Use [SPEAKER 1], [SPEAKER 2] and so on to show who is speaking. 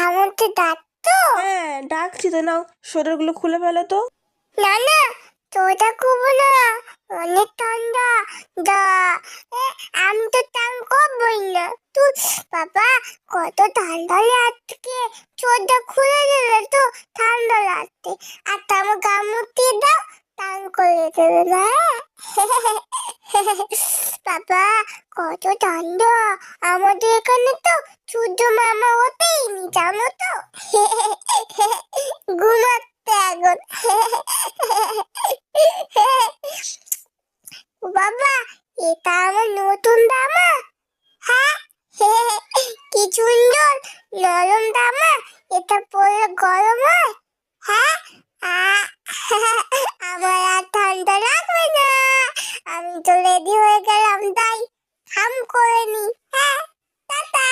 [SPEAKER 1] আমাকে ডাকতো?
[SPEAKER 2] হ্যাঁ ডাকছি তো, নাও সোয়েটারগুলো খুলে ফেলো তো।
[SPEAKER 1] না না, তোটা খুব না, অনেক ঠান্ডা। দা এ, আমি তো টান করবই না তুই। বাবা, কত ঠান্ডা লাগছে, চোরটা খুলে দিলে তো ঠান্ডা লাগছে। আর আমার গামুটি দাও, টান করে দেবে না। বাবা, কত ঠান্ডা আমাদের এখানে, তো সূর্য মামা ওঠেই নি, জানো তো। ঘুমাচ্ছে এখন। বাবা, এটা আমার নতুন জামা। হ্যাঁ, কি সুন্দর নরম জামা। এটা পরে গরম হয়। হ্যাঁ, আহ, আমার আর ঠান্ডা লাগবে না। আমি তো রেডি হয়ে গেলাম, তাই হাম করে নি। হ্যাঁ, টাটা।